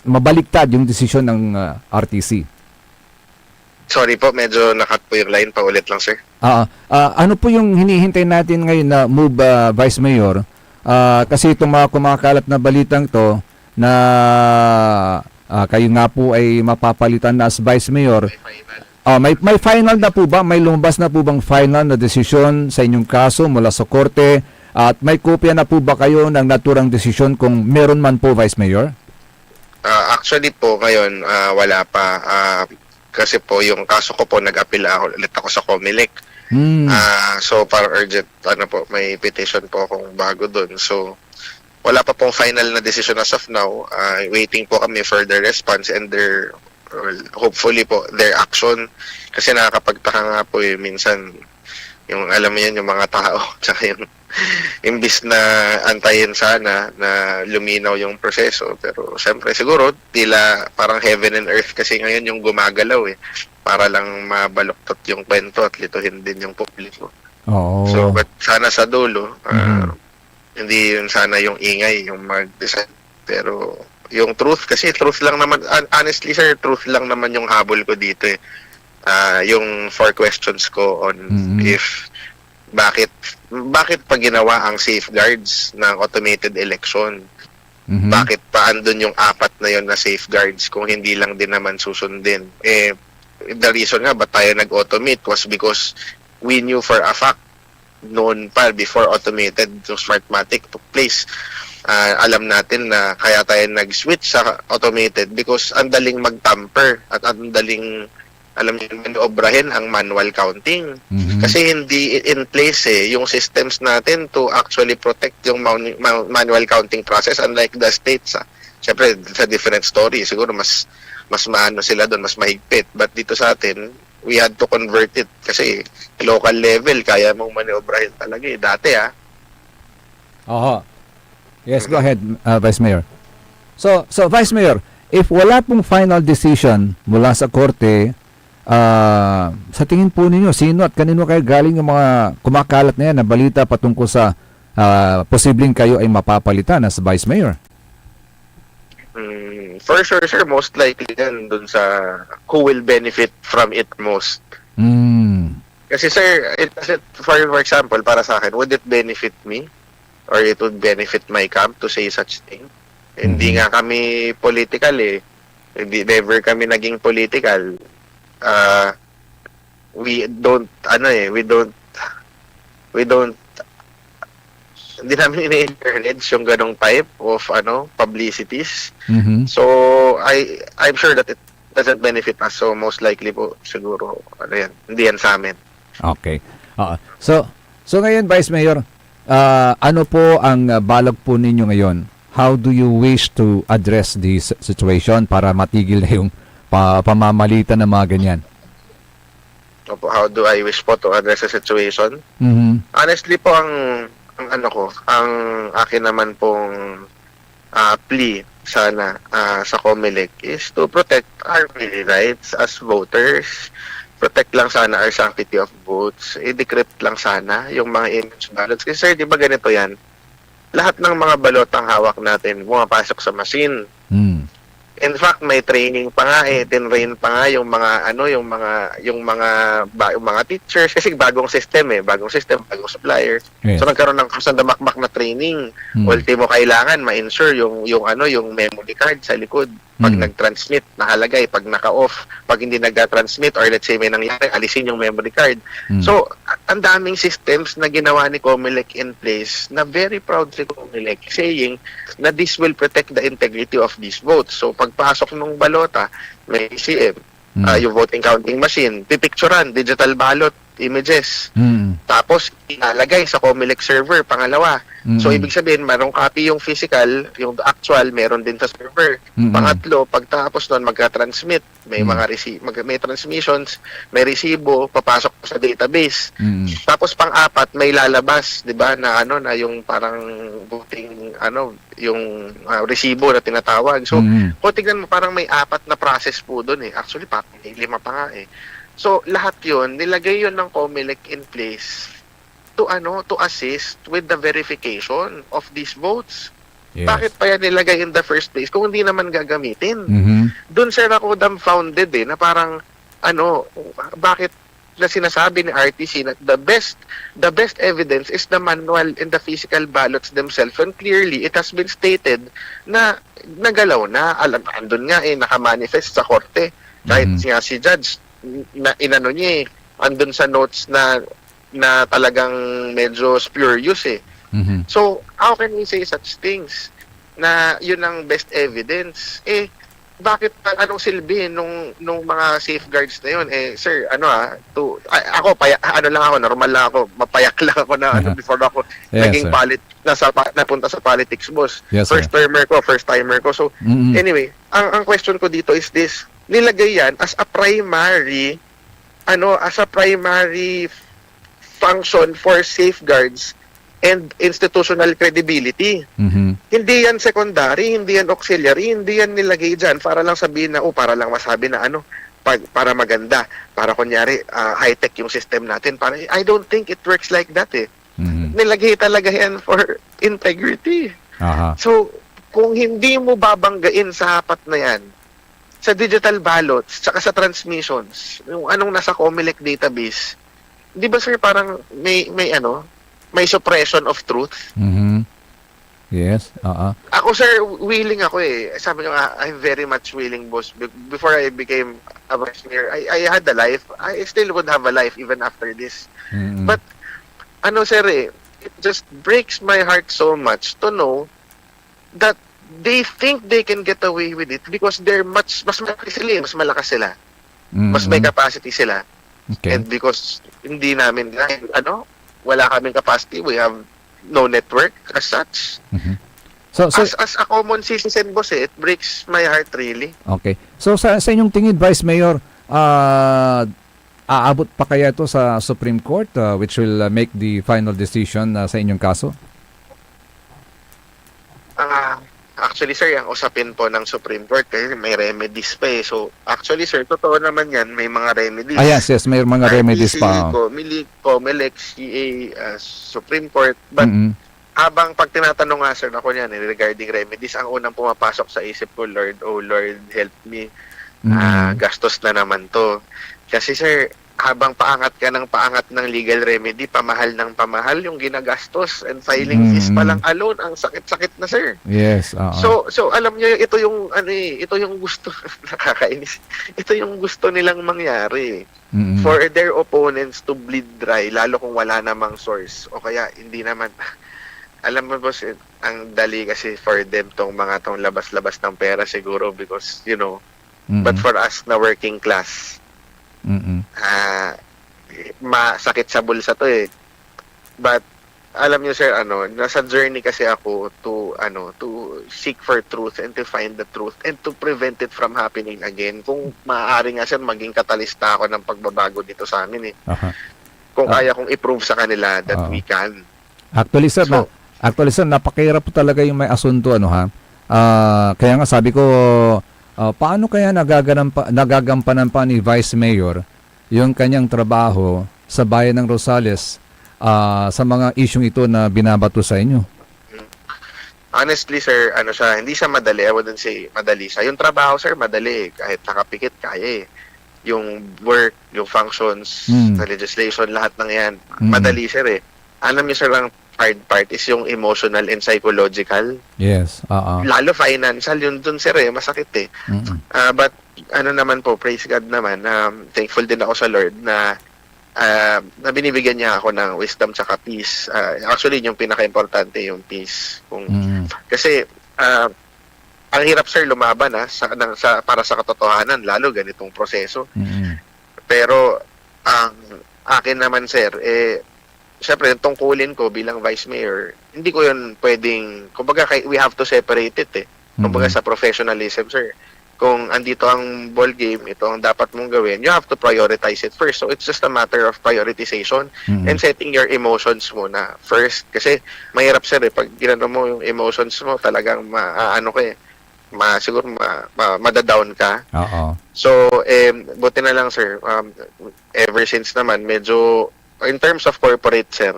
C: mabaliktad yung desisyon ng RTC?
N: Sorry po, medyo nakat po yung line. Paulit lang, sir.
C: Ano po yung hinihintay natin ngayon na move, Vice Mayor? Kasi itong mga kumakalat na balitang to na kayo nga po ay mapapalitan na as Vice Mayor. May final na po ba? May lumabas na po bang final na desisyon sa inyong kaso mula sa korte? At may kopya na po ba kayo ng naturang desisyon kung meron man po, Vice Mayor?
N: Actually po, ngayon, wala pa. Kasi po, yung kaso ko po, nag-apila ulit ako sa COMELEC. So, para urgent, may petition po akong bago dun. So, wala pa pong final na decision as of now. Waiting po kami for their response and hopefully po, their action. Kasi nakakapagtaka nga po minsan, yung alam mo yan, yung mga tao, tsaka yung imbis na antayin sana na luminaw yung proseso. Pero siyempre siguro, tila parang heaven and earth kasi ngayon yung gumagalaw para lang mabaluktot yung kwento at lituhin din yung publiko. So, but sana sa dulo, hindi yun sana yung ingay, yung mag-decide. Pero yung truth, kasi truth lang naman, honestly sir, truth lang naman yung habol ko dito yung 4 questions ko on if bakit pa ginawa ang safeguards ng automated election? Bakit pa andun yung 4 na yon na safeguards kung hindi lang din naman susundin? The reason nga ba tayo nag-automate was because we knew for a fact noon pa before automated yung Smartmatic took place. Alam natin na kaya tayo nag-switch sa automated because ang daling mag-tamper at ang daling maniobrahin ang manual counting. Kasi hindi in place yung systems natin to actually protect yung manual counting process unlike the states. Siyempre, it's a different story. Siguro mas mas maano sila doon, mas mahigpit. But dito sa atin, we had to convert it kasi local level, kaya mong maniobrahin talaga eh. Dati
C: Oho. Yes, go ahead, Vice Mayor. So Vice Mayor, if wala pong final decision mula sa korte, sa tingin po ninyo, sino at kanino kayo galing yung mga kumakalat na yan na balita patungkol sa posibleng kayo ay mapapalitan as Vice Mayor?
N: For sure, sir, most likely yan dun sa who will benefit from it most. Kasi sir, for example, para sa akin, would it benefit me? Or it would benefit my camp to say such thing? Hindi nga kami political eh. Never kami naging political. We don't hindi namin ina-encourage yung ganong type of publicities. So I'm sure that it doesn't benefit us, so most likely po siguro hindi yan sa amin.
C: Okay. So ngayon, Vice Mayor, ano po ang balak po ninyo ngayon? How do you wish to address this situation para matigil na yung pamamalitan ng mga ganyan?
N: How do I wish po to address the situation? Honestly po, ang akin naman pong plea sana sa COMELEC is to protect our rights as voters. Protect lang sana our sanctity of votes. I-decrypt lang sana yung mga image ballots. Kasi sir, di ba ganito yan? Lahat ng mga balotang hawak natin pumapasok sa machine. In fact, may training pa nga tinrain pa nga yung mga teachers kasi bagong system, bagong supplier.
C: Yes.
N: So nagkaroon ng kasandamakmak na training. Ultimo kailangan ma-ensure yung memory card sa likod. Pag nag-transmit, nakalagay. Pag naka-off, pag hindi nag-transmit or let's say may nangyari, alisin yung memory card. So, ang daming systems na ginawa ni COMELEC in place na very proud si COMELEC saying na this will protect the integrity of these votes. So, pagpasok ng balota, may CM, yung voting counting machine, pipicturan, digital ballot, images. Tapos, inalagay sa COMELEC server, pangalawa. So, ibig sabihin, mayroong copy yung physical, yung actual, meron din sa server. Pangatlo, pagtapos nun, magka-transmit. May may transmissions, may resibo, papasok sa database. Tapos, pang-apat, may lalabas, di ba, na yung parang voting, yung resibo na tinatawag. So, kung tignan mo, parang may 4 na process po dun eh. Actually, may 5 pa nga eh. So, lahat yun, nilagay yun ng COMELEC in place to assist with the verification of these votes.
C: Yes.
N: Bakit pa yan nilagay in the first place kung hindi naman gagamitin? Doon sir ako dumbfounded na parang bakit na sinasabi ni RTC na the best evidence is the manual and the physical ballots themselves, and clearly it has been stated na nagalaw na, andun nga nakamanifest sa korte kahit nga si judge na niya andun sa notes na talagang medyo spurious So, how can we say such things na yun ang best evidence? Bakit, anong silbi nung mga safeguards na yun? Sir, normal lang ako, mapayak lang ako na before ako naging napunta sa politics, boss.
C: Yes,
N: first timer ko. So, anyway, ang question ko dito is this, nilagay yan as a primary function for safeguards and institutional credibility. Hindi yan secondary, hindi yan auxiliary, hindi yan nilagay dyan para lang sabihin na, para lang masabi na para maganda, para kunyari high-tech yung system natin. I don't think it works like that Nilagay talaga yan for integrity. So, kung hindi mo babanggain sa apat na yan, sa digital ballots, tsaka sa transmissions, yung anong nasa COMELEC database, di ba sir parang may suppression of truth?
C: Yes.
N: Ako sir, willing ako Sabi nyo nga, I'm very much willing, boss. Before I became a vice mayor, I had a life. I still would have a life even after this. But, sir it just breaks my heart so much to know that they think they can get away with it because they're mas malaki sila, mas malakas sila. Mas may capacity sila.
C: Okay.
N: And because hindi namin wala kaming capacity, we have no network as such.
C: So,
N: As a common citizen, boss, it breaks my heart really.
C: okay. So, sa inyong tingin, Vice Mayor, aabot pa kaya ito sa Supreme Court, which will make the final decision sa inyong kaso?
N: Actually, sir, ang usapin po ng Supreme Court kasi may remedies pa eh. So, actually, sir, totoo naman yan, may mga remedies.
C: Yes, may mga remedies pa.
N: COMELEC, CA, Supreme Court. But, habang pag tinatanong nga, sir, ako niyan, regarding remedies, ang unang pumapasok sa isip ko, Lord, oh Lord, help me. Gastos na naman to. Kasi, sir, habang paangat ka ng paangat ng legal remedy, pamahal ng pamahal yung ginagastos and filing fees pa lang alone, ang sakit-sakit na, sir.
C: Yes.
N: So alam niyo, ito yung ito yung gusto nakakainis. Ito yung gusto nilang mangyari. For their opponents to bleed dry, lalo kung wala namang source o kaya hindi naman. Alam mo, boss, ang dali kasi for them tong labas-labas ng pera siguro because, you know, but for us na working class, masakit sa bulsa to eh. But alam niyo, sir, nasa journey kasi ako to seek for truth and to find the truth and to prevent it from happening again. Kung maaari nga, sir, maging katalista ako ng pagbabago dito sa amin eh. Kung kaya kong i-prove sa kanila that we can.
C: Actually, sir, napakahirap po talaga yung may asunto, kaya nga sabi ko, paano kaya nagagampanan pa ni Vice Mayor yung kanyang trabaho sa bayan ng Rosales sa mga isyung ito na binabato sa inyo?
N: Honestly, sir, hindi siya madali. I wouldn't say madali siya. Yung trabaho, sir, madali. Kahit nakapikit, kaya eh. Yung work, yung functions, sa legislation, lahat ng yan, madali, sir eh. Alam niyo, sir, ang hard part is yung emotional and psychological.
C: Yes.
N: Lalo financial, yun dun, sir, eh. Masakit eh. But, naman po, praise God naman, thankful din ako sa Lord na binibigyan niya ako ng wisdom tsaka peace. Actually, yung pinaka-importante, yung peace. Kasi, ang hirap, sir, lumaban para sa katotohanan, lalo ganitong proseso. Pero, ang akin naman, sir, syempre, yung tungkulin ko bilang Vice Mayor, hindi ko yun pwedeng, kumbaga, we have to separate it eh. Kumbaga sa professionalism, sir. Kung andito ang ball game, ito ang dapat mong gawin, you have to prioritize it first. So, it's just a matter of prioritization and setting your emotions muna first. Kasi, mahirap, sir, pag ginano mo yung emotions mo, talagang siguro madadown ka. So, buti na lang, sir, ever since naman, medyo, in terms of corporate, sir,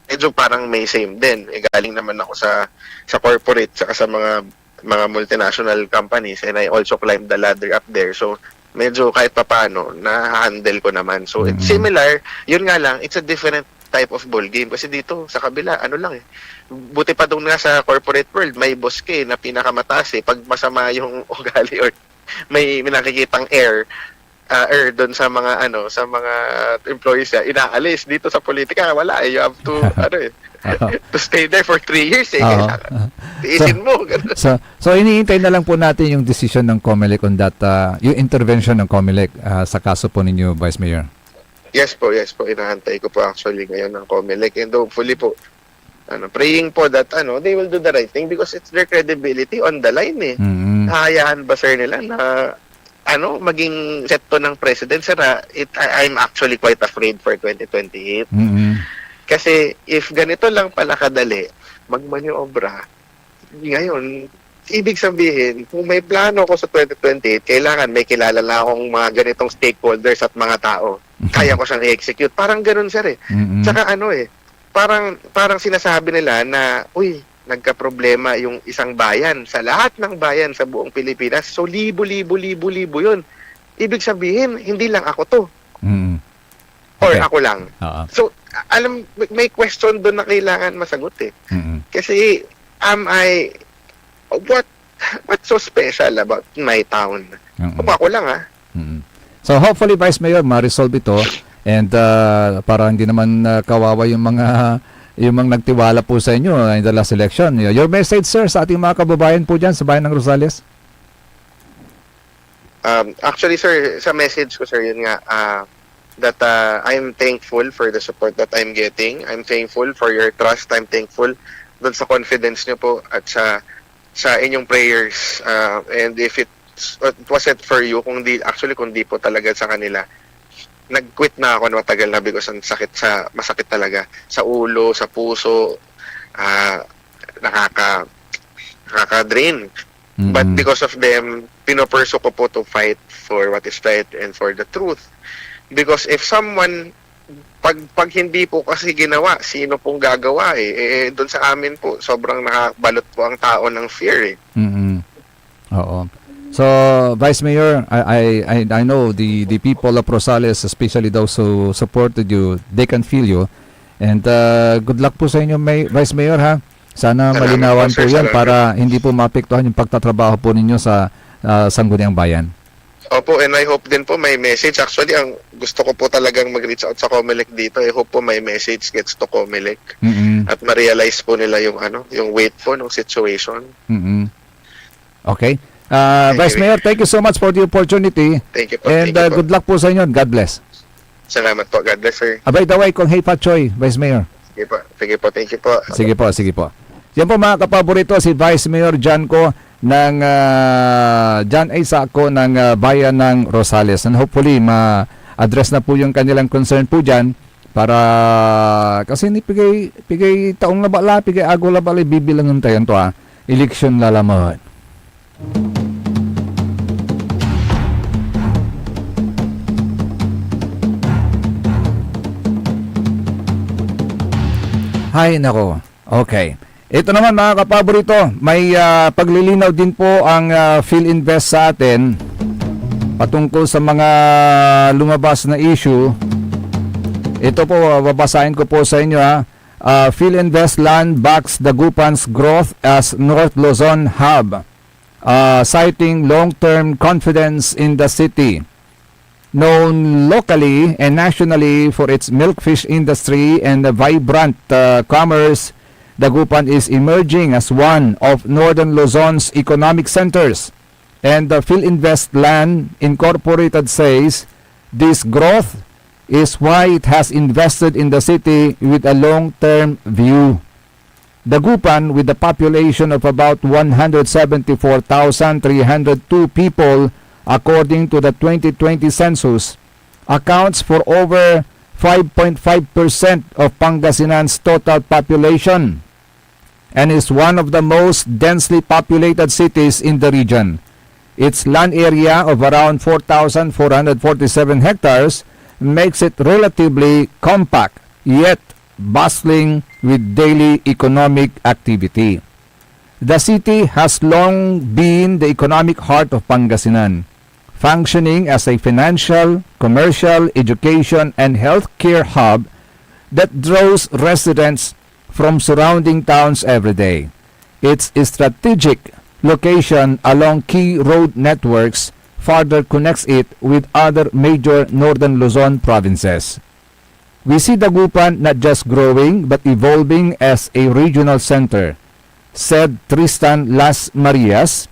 N: medyo parang may same din. Galing naman ako sa corporate, saka sa mga multinational companies, and I also climbed the ladder up there. So, medyo kahit papaano, na-handle ko naman. So, it's similar. Yun nga lang, it's a different type of ball game. Kasi dito, sa kabila, buti pa doon nga sa corporate world, may boss ka na pinakamataas eh. Pag masama yung ugali or may nakikitang air doon sa mga employees niya, inaalis. Dito sa politika, wala eh. You have to to stay there for 3 years eh. Tiisin mo.
C: So iniintay na lang po natin yung decision ng COMELEC on that, yung intervention ng COMELEC sa kaso po ninyo, Vice Mayor.
N: Yes po. Inahantay ko po actually ngayon ng COMELEC, and hopefully po, praying po that they will do the right thing because it's their credibility on the line eh. Hahayaan ba, sir, nila na maging set to ng president, sir? I'm actually quite afraid for 2028. Kasi if ganito lang pala kadali magmaniobra ngayon, ibig sabihin, kung may plano ko sa 2028, kailangan may kilala na akong mga ganitong stakeholders at mga tao. Kaya ko siyang i-execute. Parang ganun, sir eh. Tsaka parang sinasabi nila na, nagka-problema yung isang bayan sa lahat ng bayan sa buong Pilipinas. So, libo yun. Ibig sabihin, hindi lang ako to. Or ako lang. So, may question doon na kailangan masagot eh. Kasi, what's so special about my town? Kung ako lang
C: So, hopefully, Vice Mayor, ma-resolve ito. And para hindi naman kawawa yung mga nagtiwala po sa inyo in the last election. Your message, sir, sa ating mga kababayan po dyan sa bayan ng Rosales?
N: Actually, sir, sa message ko, sir, yun nga, that I'm thankful for the support that I'm getting. I'm thankful for your trust. I'm thankful doon sa confidence nyo po at sa inyong prayers. And if it wasn't for you, kung di po talaga sa kanila, nag-quit na ako na matagal na because ang masakit talaga sa ulo, sa puso, nakaka-drain. But because of them, pinopurso ko po to fight for what is right and for the truth. Because if someone, pag hindi po kasi ginawa, sino pong gagawa doon sa amin po, sobrang nakabalot po ang tao ng fear
C: Oo. So, Vice Mayor, I know the people of Rosales, especially those who supported you, they can feel you. And good luck po sa inyo, Vice Mayor, ha? Sana malinawan po yan para hindi po maapektuhan yung pagtatrabaho po ninyo sa Sangguniang Bayan.
N: Opo, and I hope din po may message. Actually, ang gusto ko po talagang mag-reach out sa Comelec dito. I hope po may message gets to Comelec. At ma-realize po nila yung weight po ng situation.
C: Okay. Vice Mayor, thank you so much for the opportunity.
N: Thank you po.
C: And
N: thank you po.
C: good luck po sa inyo. God bless.
N: Salamat po. God bless, sir.
C: By the way, kung Hey Pachoy, Vice Mayor.
N: Sige po. Sige po. Thank you po.
C: Sige po. Yan po mga kapaborito, si Vice Mayor Janco ng Jan A. Saco ng Bayan ng Rosales. And hopefully, ma-address na po yung kanilang concern po dyan para kasi ni pigay taong labala, pigay ago labala, bibilangan tayo to election lalaman. Hay nako. Okay. Ito naman mga kapaborito, may paglilinaw din po ang PhilInvest sa atin patungkol sa mga lumabas na issue. Ito po, babasahin ko po sa inyo PhilInvest Land backs Dagupan's growth as North Luzon hub, citing long-term confidence in the city. Known locally and nationally for its milkfish industry and the vibrant commerce, Dagupan is emerging as one of Northern Luzon's economic centers. And the PhilInvest Land Incorporated says this growth is why it has invested in the city with a long-term view. Dagupan, with a population of about 174,302 people, according to the 2020 census, accounts for over 5.5% of Pangasinan's total population and is one of the most densely populated cities in the region. Its land area of around 4,447 hectares makes it relatively compact, yet bustling with daily economic activity. The city has long been the economic heart of Pangasinan, functioning as a financial, commercial, education, and healthcare hub that draws residents from surrounding towns every day. Its strategic location along key road networks further connects it with other major northern Luzon provinces. We see Dagupan not just growing but evolving as a regional center, said Tristan Las Marias,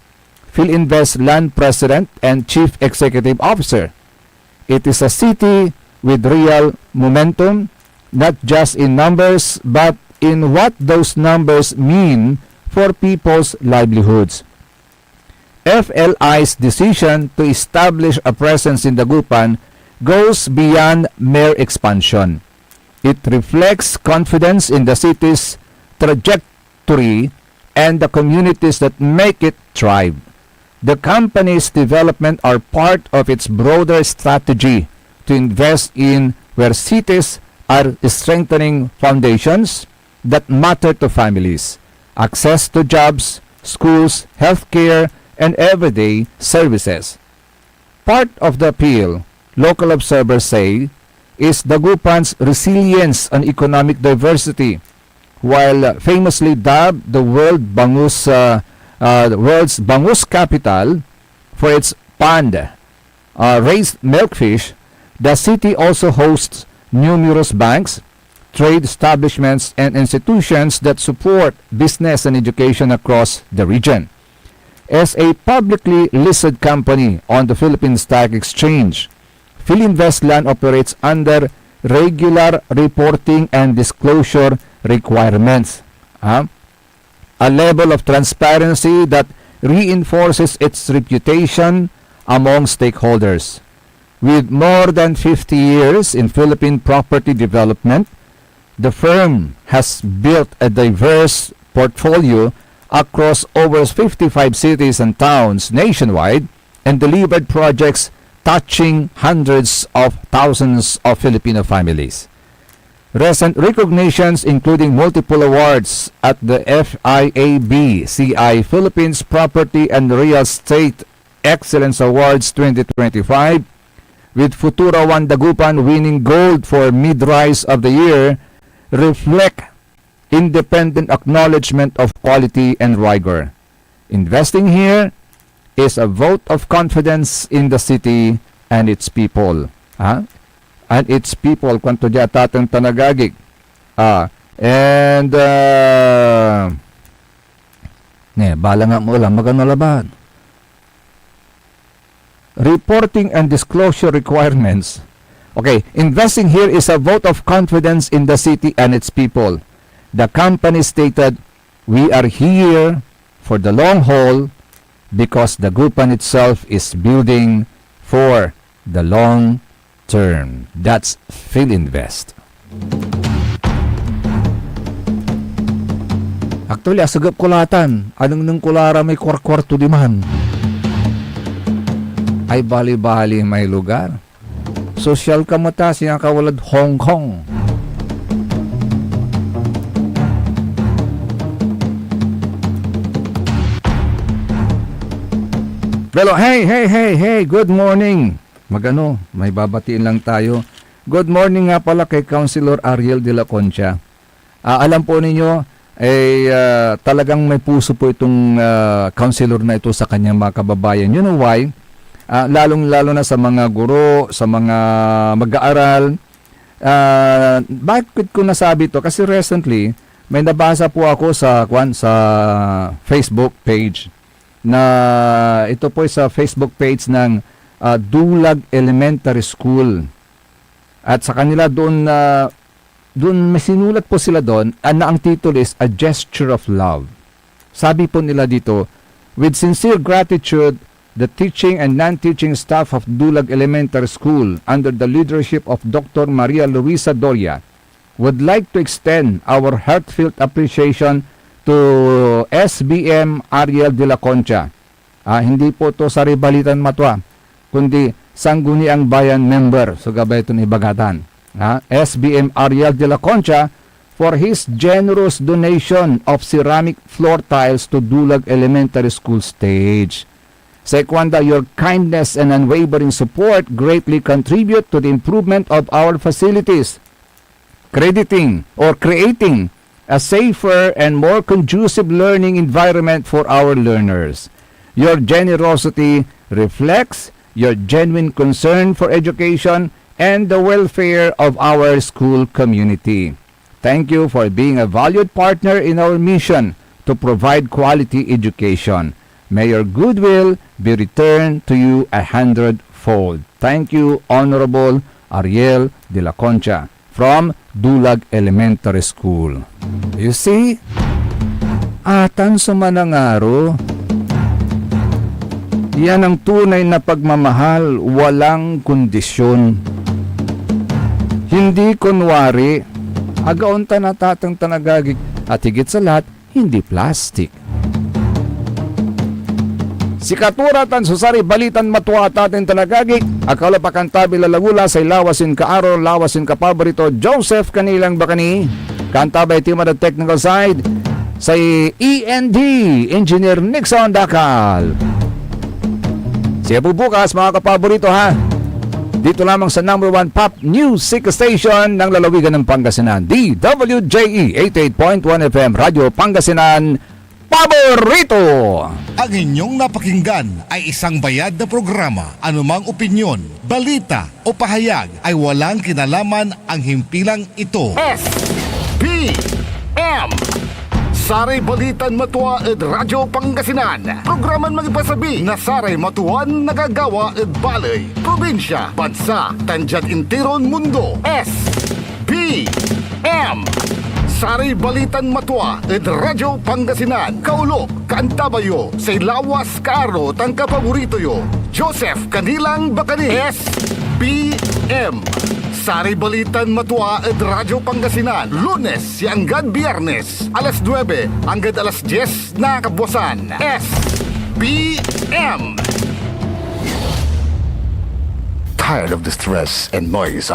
C: PhilInvest Land President and Chief Executive Officer. It is a city with real momentum, not just in numbers, but in what those numbers mean for people's livelihoods. FLI's decision to establish a presence in Dagupan goes beyond mere expansion. It reflects confidence in the city's trajectory and the communities that make it thrive. The company's development are part of its broader strategy to invest in where cities are strengthening foundations that matter to families, access to jobs, schools, healthcare, and everyday services. Part of the appeal, local observers say, is Dagupan's resilience and economic diversity. While famously dubbed the world's bangus capital for its pond raised milkfish, the city also hosts numerous banks, trade establishments, and institutions that support business and education across the region. As a publicly listed company on the Philippine Stock Exchange, PhilInvest Land operates under regular reporting and disclosure requirements. a level of transparency that reinforces its reputation among stakeholders. With more than 50 years in Philippine property development, the firm has built a diverse portfolio across over 55 cities and towns nationwide and delivered projects touching hundreds of thousands of Filipino families. Recent recognitions, including multiple awards at the FIAB CI Philippines Property and Real Estate Excellence Awards 2025, with Futura One Dagupan winning gold for Mid-Rise of the Year, reflect independent acknowledgement of quality and rigor. Investing here is a vote of confidence in the city and its people. And its people, kwanto diya tatang tanagagig. Bala nga mo lang, magano laban. Reporting and disclosure requirements. Okay, investing here is a vote of confidence in the city and its people. The company stated, we are here for the long haul because the Dagupan itself is building for the long term. That's Philinvest. Actually, asagap kulatan. Anong nang kulara may kwarto di man? Ay bali-bali may lugar. Social kamata siya kawalad Hong Kong. Pero hey, good morning. Magano, may babatiin lang tayo. Good morning nga pala kay Councilor Ariel de la Concha. Alam po ninyo, talagang may puso po itong councilor na ito sa kanyang mga kababayan. You know why? Lalong-lalo na sa mga guro, sa mga mag-aaral. Bakit ko nasabi ito? Kasi recently, may nabasa po ako sa Facebook page na ito po sa Facebook page ng Dulag Elementary School. At sa kanila doon may sinulat po sila doon na ang title is A Gesture of Love. Sabi po nila dito, with sincere gratitude, the teaching and non-teaching staff of Dulag Elementary School under the leadership of Dr. Maria Luisa Doria would like to extend our heartfelt appreciation to SBM Ariel de la Concha. Hindi po to Saribalitan Matwa, kundi Sangguniang Bayan member. So gabay ito ni Bagatan. SBM Ariel de la Concha for his generous donation of ceramic floor tiles to Dulag Elementary School stage. Sekwanda, your kindness and unwavering support greatly contribute to the improvement of our facilities, creating a safer and more conducive learning environment for our learners. Your generosity reflects your genuine concern for education and the welfare of our school community. Thank you for being a valued partner in our mission to provide quality education. May your goodwill be returned to you 100-fold. Thank you, Honorable Ariel de la Concha from Dulag Elementary School. You see, atan sa manangaro, yan ang tunay na pagmamahal, walang kondisyon. Hindi kunwari, agaon natatang tanagagig, at higit sa lahat, hindi plastic. Si Katuratan Susari Balitan Matwa at ating tanagagig, akala pa kantabi lalagula sa Lawasin Kaaro, Lawasin Kapaborito, Joseph Kanilang Bakani, kantabay team at technical side, sa END, Engineer Nixon Dakal. Siya po bukas mga kapaborito ha, dito lamang sa number 1 pop music station ng lalawigan ng Pangasinan, DWJE 88.1 FM, Radio Pangasinan, paborito!
B: Ang inyong napakinggan ay isang bayad na programa. Anumang opinyon, balita o pahayag ay walang kinalaman ang himpilang ito.
A: SBM Saray Balitan Matwa ed Radyo Pangasinan. Programan magipasabi na Saray Matuan nagagawa ed balay, probinsya, bansa, tandyan intiron mundo. SBM Saray Balitan Matwa, ed Radyo Pangasinan. Kaulok, Kaantabayo, sa Lawas Kaaro, tang kapaborito yo. Joseph Kanilang Bakani, SBM. Saray Balitan Matwa, ed Radyo Pangasinan. Lunes, hanggang Biyernes, alas 9, hanggang alas 10 na kabuwasan. SBM. Tired of the stress and noise